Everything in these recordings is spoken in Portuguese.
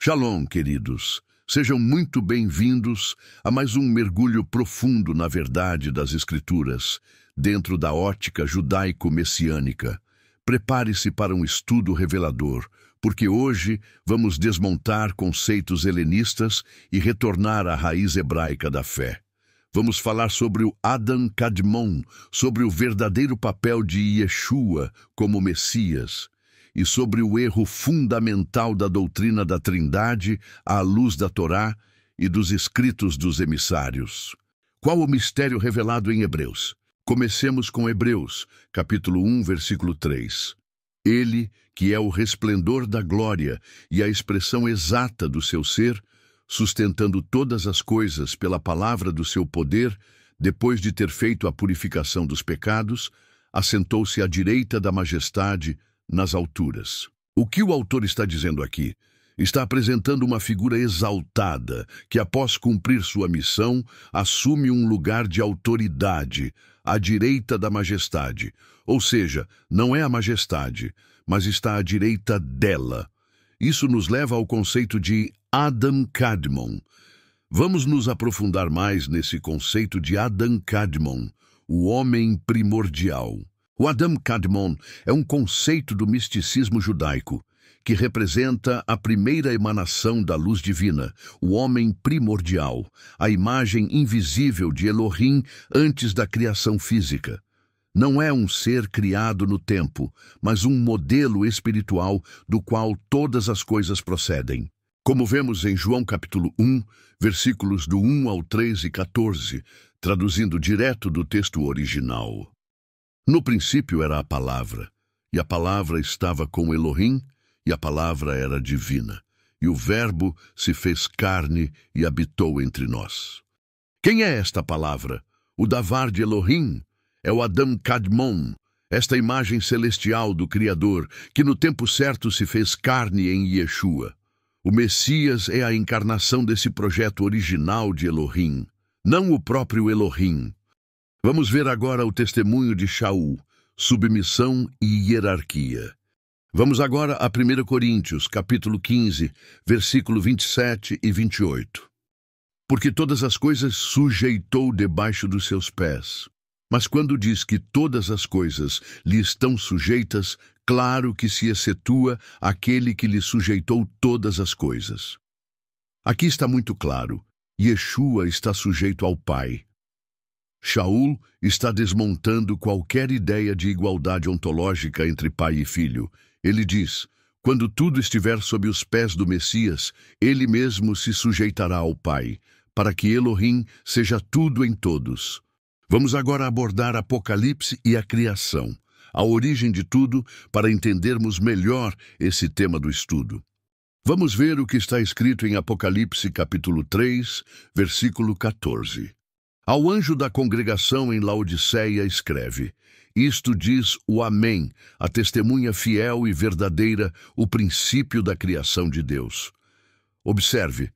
Shalom, queridos. Sejam muito bem-vindos a mais um mergulho profundo na verdade das Escrituras, dentro da ótica judaico-messiânica. Prepare-se para um estudo revelador, porque hoje vamos desmontar conceitos helenistas e retornar à raiz hebraica da fé. Vamos falar sobre o Adam Kadmon, sobre o verdadeiro papel de Yeshua como Messias, e sobre o erro fundamental da doutrina da Trindade à luz da Torá e dos escritos dos emissários. Qual o mistério revelado em Hebreus? Comecemos com Hebreus, capítulo 1, versículo 3. Ele, que é o resplendor da glória e a expressão exata do seu ser, sustentando todas as coisas pela palavra do seu poder, depois de ter feito a purificação dos pecados, assentou-se à direita da majestade nas alturas. O que o autor está dizendo aqui? Está apresentando uma figura exaltada que, após cumprir sua missão, assume um lugar de autoridade à direita da majestade. Ou seja, não é a majestade, mas está à direita dela. Isso nos leva ao conceito de Adam Kadmon. Vamos nos aprofundar mais nesse conceito de Adam Kadmon, o homem primordial. O Adam Kadmon é um conceito do misticismo judaico, que representa a primeira emanação da luz divina, o homem primordial, a imagem invisível de Elohim antes da criação física. Não é um ser criado no tempo, mas um modelo espiritual do qual todas as coisas procedem. Como vemos em João capítulo 1, versículos do 1 ao 3 e 14, traduzindo direto do texto original. No princípio era a palavra, e a palavra estava com Elohim, e a palavra era divina, e o Verbo se fez carne e habitou entre nós. Quem é esta palavra? O Davar de Elohim é o Adam Kadmon, esta imagem celestial do Criador, que no tempo certo se fez carne em Yeshua. O Messias é a encarnação desse projeto original de Elohim, não o próprio Elohim. Vamos ver agora o testemunho de Shaul, submissão e hierarquia. Vamos agora a 1 Coríntios, capítulo 15, versículo 27 e 28. Porque todas as coisas sujeitou debaixo dos seus pés. Mas quando diz que todas as coisas lhe estão sujeitas, claro que se excetua aquele que lhe sujeitou todas as coisas. Aqui está muito claro, Yeshua está sujeito ao Pai. Shaul está desmontando qualquer ideia de igualdade ontológica entre pai e filho. Ele diz, quando tudo estiver sob os pés do Messias, ele mesmo se sujeitará ao Pai, para que Elohim seja tudo em todos. Vamos agora abordar Apocalipse e a criação, a origem de tudo, para entendermos melhor esse tema do estudo. Vamos ver o que está escrito em Apocalipse capítulo 3, versículo 14. Ao anjo da congregação em Laodiceia escreve, isto diz o Amém, a testemunha fiel e verdadeira, o princípio da criação de Deus. Observe,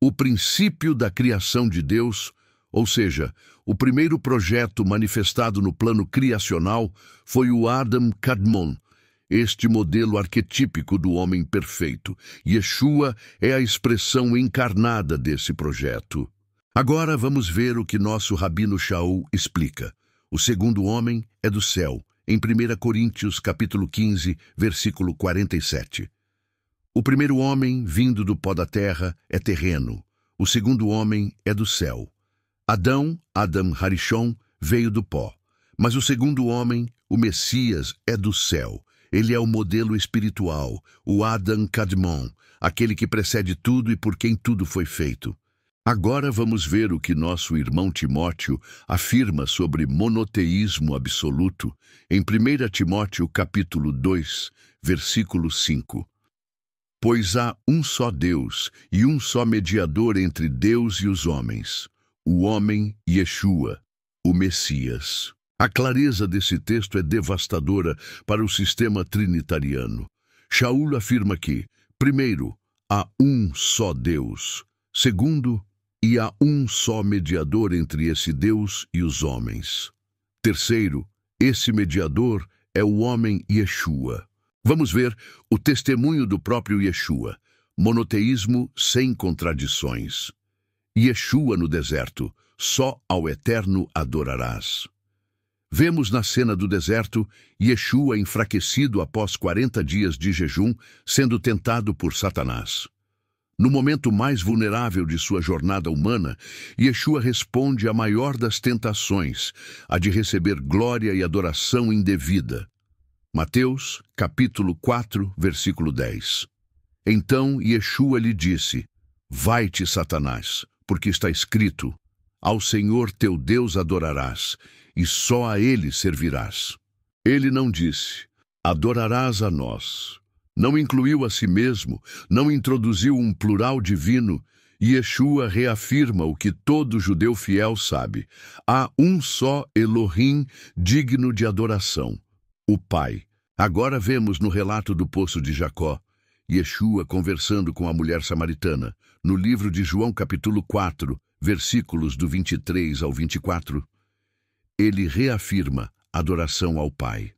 o princípio da criação de Deus, ou seja, o primeiro projeto manifestado no plano criacional foi o Adam Kadmon, este modelo arquetípico do homem perfeito. Yeshua é a expressão encarnada desse projeto. Agora vamos ver o que nosso rabino Shaul explica. O segundo homem é do céu, em 1 Coríntios capítulo 15, versículo 47. O primeiro homem, vindo do pó da terra, é terreno. O segundo homem é do céu. Adão, Adam Harishon, veio do pó. Mas o segundo homem, o Messias, é do céu. Ele é o modelo espiritual, o Adam Kadmon, aquele que precede tudo e por quem tudo foi feito. Agora vamos ver o que nosso irmão Timóteo afirma sobre monoteísmo absoluto em 1 Timóteo capítulo 2, versículo 5. Pois há um só Deus e um só mediador entre Deus e os homens, o homem Yeshua, o Messias. A clareza desse texto é devastadora para o sistema trinitariano. Shaul afirma que, primeiro, há um só Deus. Segundo, e há um só mediador entre esse Deus e os homens. Terceiro, esse mediador é o homem Yeshua. Vamos ver o testemunho do próprio Yeshua. monoteísmo sem contradições. Yeshua no deserto, só ao Eterno adorarás. Vemos na cena do deserto, Yeshua enfraquecido após 40 dias de jejum, sendo tentado por Satanás. No momento mais vulnerável de sua jornada humana, Yeshua responde à maior das tentações, a de receber glória e adoração indevida. Mateus, capítulo 4, versículo 10. Então Yeshua lhe disse: Vai-te, Satanás, porque está escrito: Ao Senhor teu Deus adorarás, e só a Ele servirás. Ele não disse: Adorarás a nós. Não incluiu a si mesmo, não introduziu um plural divino. Yeshua reafirma o que todo judeu fiel sabe: há um só Elohim digno de adoração, o Pai. Agora vemos no relato do poço de Jacó, Yeshua conversando com a mulher samaritana, no livro de João capítulo 4, versículos do 23 ao 24. Ele reafirma adoração ao Pai.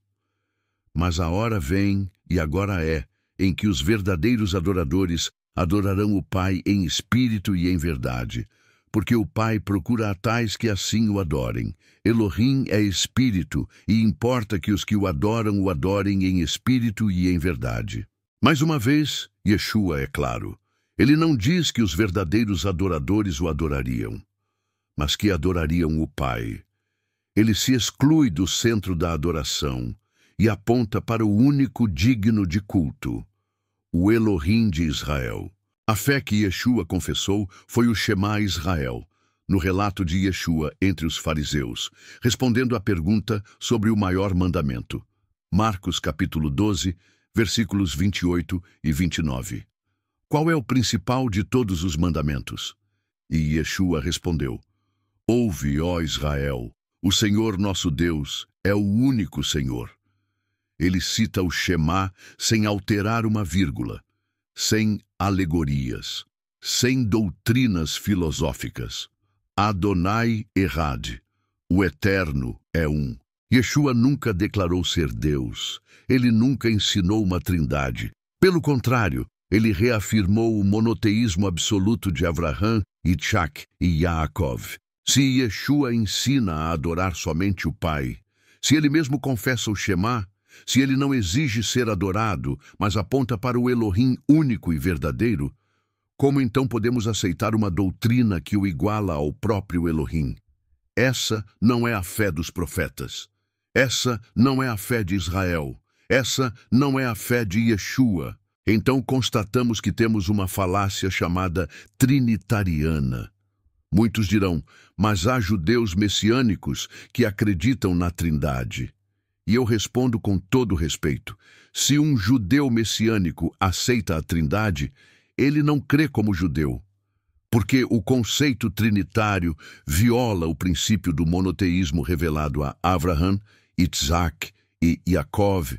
Mas a hora vem, e agora é, em que os verdadeiros adoradores adorarão o Pai em espírito e em verdade, porque o Pai procura a tais que assim o adorem. Elohim é espírito, e importa que os que o adorem em espírito e em verdade. Mais uma vez, Yeshua é claro. Ele não diz que os verdadeiros adoradores o adorariam, mas que adorariam o Pai. Ele se exclui do centro da adoração e aponta para o único digno de culto, o Elohim de Israel. A fé que Yeshua confessou foi o Shema Israel, no relato de Yeshua entre os fariseus, respondendo à pergunta sobre o maior mandamento. Marcos capítulo 12, versículos 28 e 29. Qual é o principal de todos os mandamentos? E Yeshua respondeu: Ouve, ó Israel, o Senhor nosso Deus é o único Senhor. Ele cita o Shema sem alterar uma vírgula, sem alegorias, sem doutrinas filosóficas. Adonai Erad, o Eterno é um. Yeshua nunca declarou ser Deus. Ele nunca ensinou uma trindade. Pelo contrário, ele reafirmou o monoteísmo absoluto de Avraham, Isaac e Yaakov. Se Yeshua ensina a adorar somente o Pai, se ele mesmo confessa o Shema, se ele não exige ser adorado, mas aponta para o Elohim único e verdadeiro, como então podemos aceitar uma doutrina que o iguala ao próprio Elohim? Essa não é a fé dos profetas. Essa não é a fé de Israel. Essa não é a fé de Yeshua. Então constatamos que temos uma falácia chamada trinitariana. Muitos dirão, mas há judeus messiânicos que acreditam na Trindade. E eu respondo com todo respeito: se um judeu messiânico aceita a Trindade, ele não crê como judeu, porque o conceito trinitário viola o princípio do monoteísmo revelado a Avraham, Isaac e Yaakov.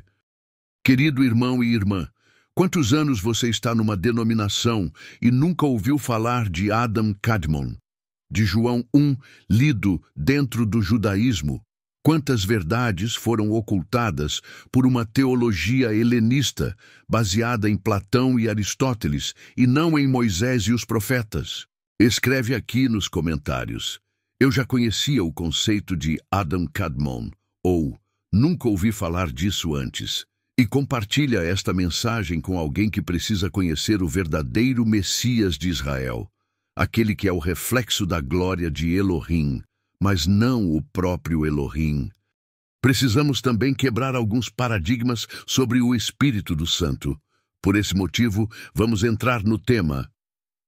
Querido irmão e irmã, quantos anos você está numa denominação e nunca ouviu falar de Adam Kadmon, de João 1, lido dentro do judaísmo? Quantas verdades foram ocultadas por uma teologia helenista baseada em Platão e Aristóteles e não em Moisés e os profetas? Escreve aqui nos comentários: eu já conhecia o conceito de Adam Kadmon, ou nunca ouvi falar disso antes. E compartilha esta mensagem com alguém que precisa conhecer o verdadeiro Messias de Israel, aquele que é o reflexo da glória de Elohim, mas não o próprio Elohim. Precisamos também quebrar alguns paradigmas sobre o Espírito do Santo. Por esse motivo, vamos entrar no tema: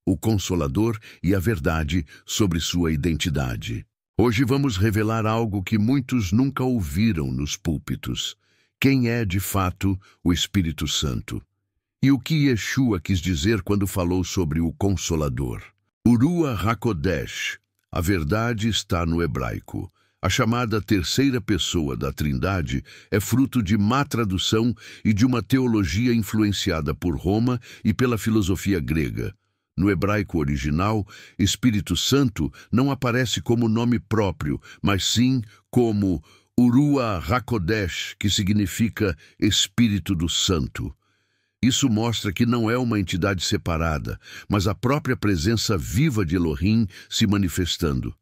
o Consolador e a verdade sobre sua identidade. Hoje vamos revelar algo que muitos nunca ouviram nos púlpitos. Quem é, de fato, o Espírito Santo? E o que Yeshua quis dizer quando falou sobre o Consolador? Urua HaKodesh. A verdade está no hebraico. A chamada terceira pessoa da Trindade é fruto de má tradução e de uma teologia influenciada por Roma e pela filosofia grega. No hebraico original, Espírito Santo não aparece como nome próprio, mas sim como Urua HaKodesh, que significa Espírito do Santo. Isso mostra que não é uma entidade separada, mas a própria presença viva de Elohim se manifestando.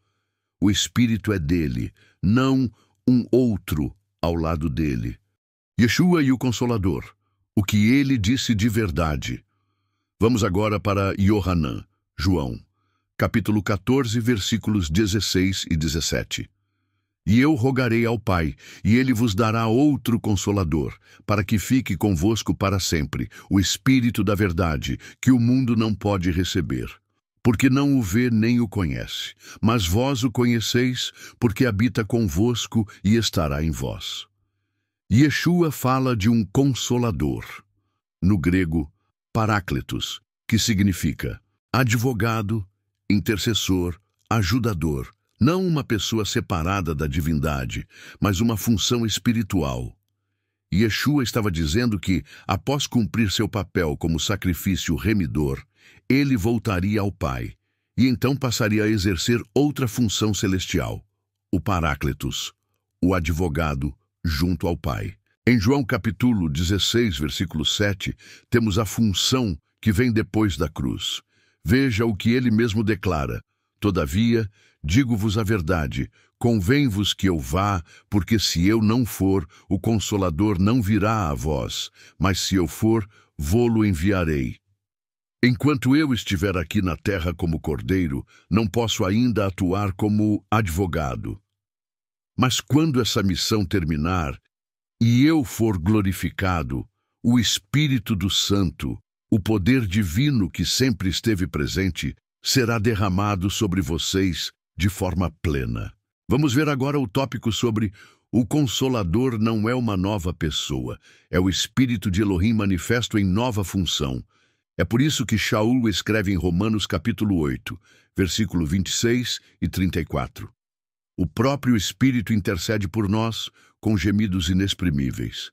O Espírito é dele, não um outro ao lado dele. Yeshua e o Consolador, o que ele disse de verdade. Vamos agora para Yohanan, João, capítulo 14, versículos 16 e 17. E eu rogarei ao Pai, e ele vos dará outro Consolador, para que fique convosco para sempre, o Espírito da verdade, que o mundo não pode receber. Porque não o vê nem o conhece, mas vós o conheceis, porque habita convosco e estará em vós. Yeshua fala de um Consolador, no grego, Paráclitos, que significa advogado, intercessor, ajudador, não uma pessoa separada da divindade, mas uma função espiritual. Yeshua estava dizendo que, após cumprir seu papel como sacrifício remidor, ele voltaria ao Pai, e então passaria a exercer outra função celestial, o Paráclitos, o advogado junto ao Pai. Em João capítulo 16, versículo 7, temos a função que vem depois da cruz. Veja o que ele mesmo declara: todavia, digo-vos a verdade, convém-vos que eu vá, porque se eu não for, o Consolador não virá a vós, mas se eu for, vô-lo enviarei. Enquanto eu estiver aqui na terra como cordeiro, não posso ainda atuar como advogado. Mas quando essa missão terminar e eu for glorificado, o Espírito do Santo, o poder divino que sempre esteve presente, será derramado sobre vocês de forma plena. Vamos ver agora o tópico sobre o Consolador não é uma nova pessoa, é o Espírito de Elohim manifesto em nova função. É por isso que Shaul escreve em Romanos capítulo 8, versículo 26 e 34. O próprio Espírito intercede por nós com gemidos inexprimíveis.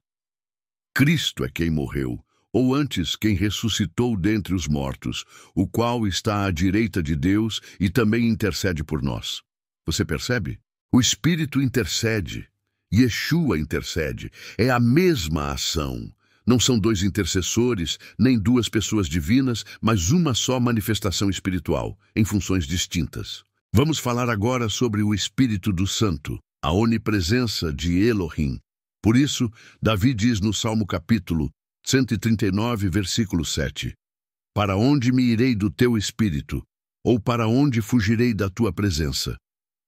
Cristo é quem morreu, ou antes quem ressuscitou dentre os mortos, o qual está à direita de Deus e também intercede por nós. Você percebe? O Espírito intercede, Yeshua intercede, é a mesma ação. Não são dois intercessores, nem duas pessoas divinas, mas uma só manifestação espiritual, em funções distintas. Vamos falar agora sobre o Espírito do Santo, a onipresença de Elohim. Por isso, Davi diz no Salmo capítulo 139, versículo 7, para onde me irei do teu Espírito, ou para onde fugirei da tua presença?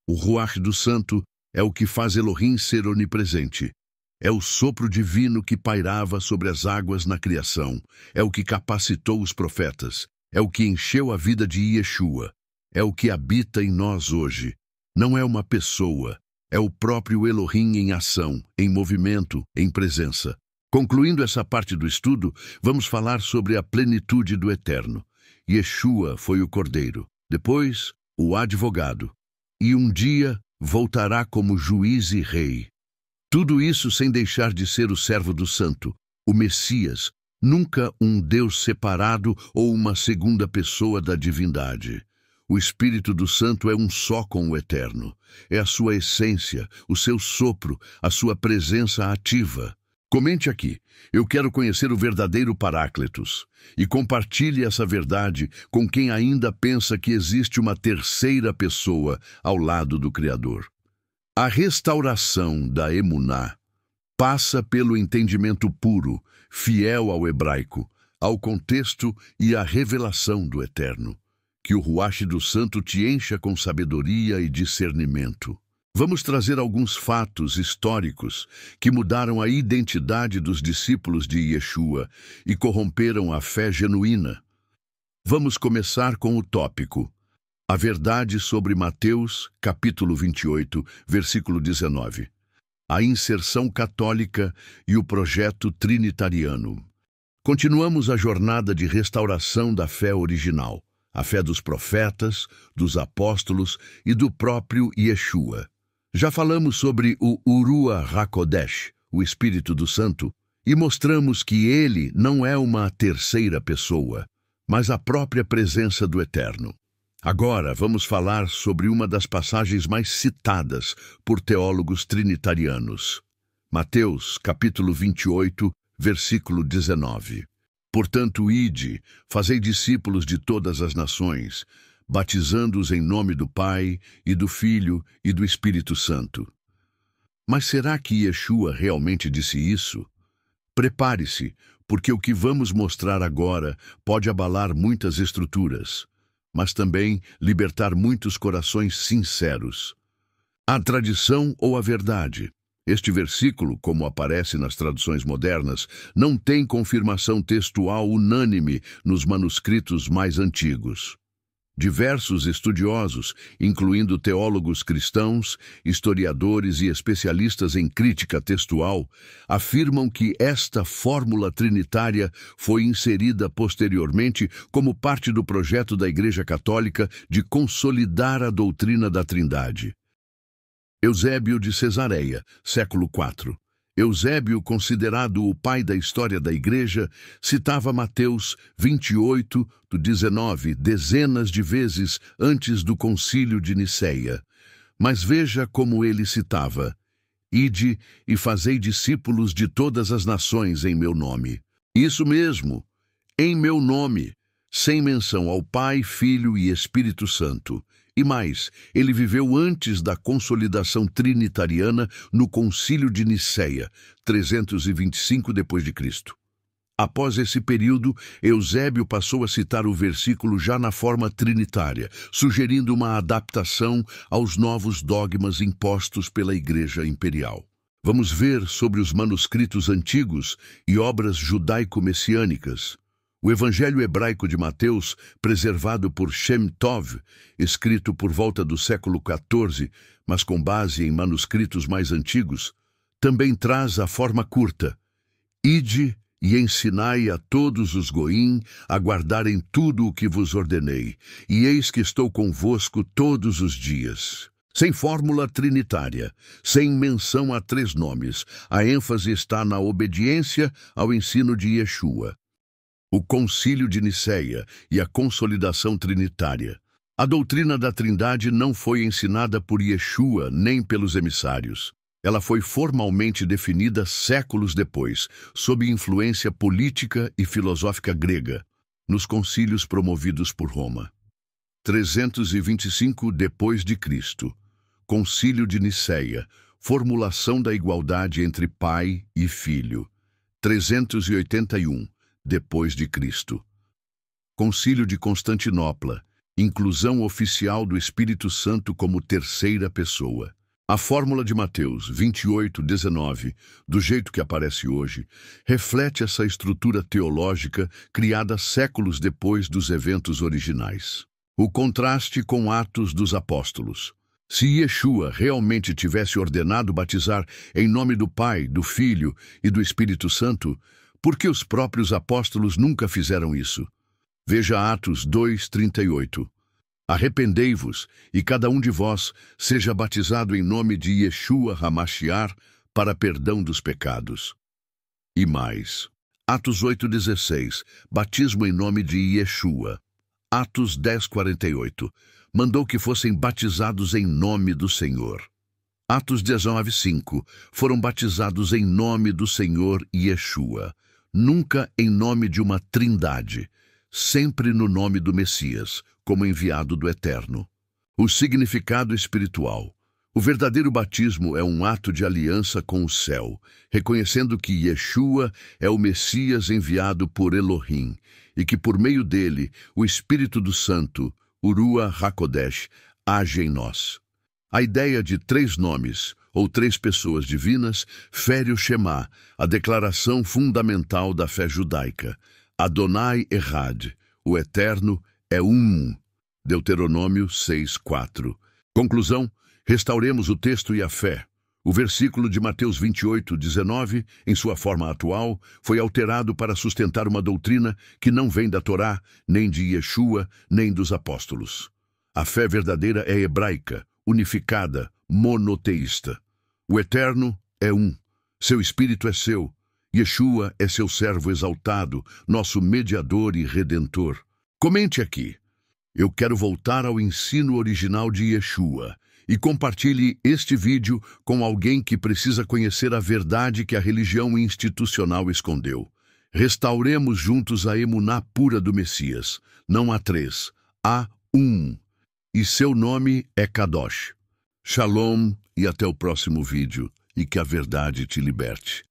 O Ruach do Santo é o que faz Elohim ser onipresente. É o sopro divino que pairava sobre as águas na criação. É o que capacitou os profetas. É o que encheu a vida de Yeshua. É o que habita em nós hoje. Não é uma pessoa. É o próprio Elohim em ação, em movimento, em presença. Concluindo essa parte do estudo, vamos falar sobre a plenitude do Eterno. Yeshua foi o Cordeiro, depois o advogado, e um dia voltará como juiz e rei. Tudo isso sem deixar de ser o servo do Santo, o Messias, nunca um Deus separado ou uma segunda pessoa da divindade. O Espírito do Santo é um só com o Eterno. É a sua essência, o seu sopro, a sua presença ativa. Comente aqui, eu quero conhecer o verdadeiro Paráclitos, e compartilhe essa verdade com quem ainda pensa que existe uma terceira pessoa ao lado do Criador. A restauração da Emuná passa pelo entendimento puro, fiel ao hebraico, ao contexto e à revelação do Eterno. Que o Ruach do Santo te encha com sabedoria e discernimento. Vamos trazer alguns fatos históricos que mudaram a identidade dos discípulos de Yeshua e corromperam a fé genuína. Vamos começar com o tópico: a verdade sobre Mateus, capítulo 28, versículo 19. A inserção católica e o projeto trinitariano. Continuamos a jornada de restauração da fé original, a fé dos profetas, dos apóstolos e do próprio Yeshua. Já falamos sobre o Ruach HaKodesh, o Espírito do Santo, e mostramos que ele não é uma terceira pessoa, mas a própria presença do Eterno. Agora vamos falar sobre uma das passagens mais citadas por teólogos trinitarianos. Mateus, capítulo 28, versículo 19. Portanto, ide, fazei discípulos de todas as nações, batizando-os em nome do Pai, e do Filho, e do Espírito Santo. Mas será que Yeshua realmente disse isso? Prepare-se, porque o que vamos mostrar agora pode abalar muitas estruturas, mas também libertar muitos corações sinceros. A tradição ou a verdade? Este versículo, como aparece nas traduções modernas, não tem confirmação textual unânime nos manuscritos mais antigos. Diversos estudiosos, incluindo teólogos cristãos, historiadores e especialistas em crítica textual, afirmam que esta fórmula trinitária foi inserida posteriormente como parte do projeto da Igreja Católica de consolidar a doutrina da Trindade. Eusébio de Cesareia, século IV. Eusébio, considerado o pai da história da Igreja, citava Mateus 28:19 dezenas de vezes antes do Concílio de Niceia. Mas veja como ele citava: Ide e fazei discípulos de todas as nações em meu nome. Isso mesmo, em meu nome, sem menção ao Pai, Filho e Espírito Santo. E mais, ele viveu antes da consolidação trinitariana no Concílio de Niceia, 325 d.C. Após esse período, Eusébio passou a citar o versículo já na forma trinitária, sugerindo uma adaptação aos novos dogmas impostos pela Igreja Imperial. Vamos ver sobre os manuscritos antigos e obras judaico-messiânicas. O Evangelho hebraico de Mateus, preservado por Shem Tov, escrito por volta do século XIV, mas com base em manuscritos mais antigos, também traz a forma curta: Ide e ensinai a todos os goim a guardarem tudo o que vos ordenei, e eis que estou convosco todos os dias. Sem fórmula trinitária, sem menção a três nomes, a ênfase está na obediência ao ensino de Yeshua. O Concílio de Niceia e a consolidação trinitária. A doutrina da Trindade não foi ensinada por Yeshua nem pelos emissários. Ela foi formalmente definida séculos depois, sob influência política e filosófica grega, nos concílios promovidos por Roma. 325 d.C. Concílio de Niceia, formulação da igualdade entre Pai e Filho. 381 d.C. Concílio de Constantinopla, inclusão oficial do Espírito Santo como terceira pessoa. A fórmula de Mateus 28:19, do jeito que aparece hoje, reflete essa estrutura teológica criada séculos depois dos eventos originais. O contraste com Atos dos Apóstolos. Se Yeshua realmente tivesse ordenado batizar em nome do Pai, do Filho e do Espírito Santo, por que os próprios apóstolos nunca fizeram isso? Veja Atos 2:38. Arrependei-vos, e cada um de vós seja batizado em nome de Yeshua HaMashiach para perdão dos pecados. E mais. Atos 8:16. Batismo em nome de Yeshua. Atos 10:48. Mandou que fossem batizados em nome do Senhor. Atos 19:5. Foram batizados em nome do Senhor Yeshua. Nunca em nome de uma trindade, sempre no nome do Messias, como enviado do Eterno. O significado espiritual. O verdadeiro batismo é um ato de aliança com o céu, reconhecendo que Yeshua é o Messias enviado por Elohim, e que por meio dele, o Espírito do Santo, o Ruach HaKodesh, age em nós. A ideia de três nomes, ou três pessoas divinas, fere o Shema, a declaração fundamental da fé judaica. Adonai Echad, o Eterno, é um. Deuteronômio 6:4. Conclusão: restauremos o texto e a fé. O versículo de Mateus 28:19, em sua forma atual, foi alterado para sustentar uma doutrina que não vem da Torá, nem de Yeshua, nem dos apóstolos. A fé verdadeira é hebraica, unificada, monoteísta. O Eterno é um. Seu Espírito é seu. Yeshua é seu servo exaltado, nosso mediador e redentor. Comente aqui. Eu quero voltar ao ensino original de Yeshua e compartilhe este vídeo com alguém que precisa conhecer a verdade que a religião institucional escondeu. Restauremos juntos a emuná pura do Messias. Não há três, há um. E seu nome é Kadosh. Shalom e até o próximo vídeo. E que a verdade te liberte.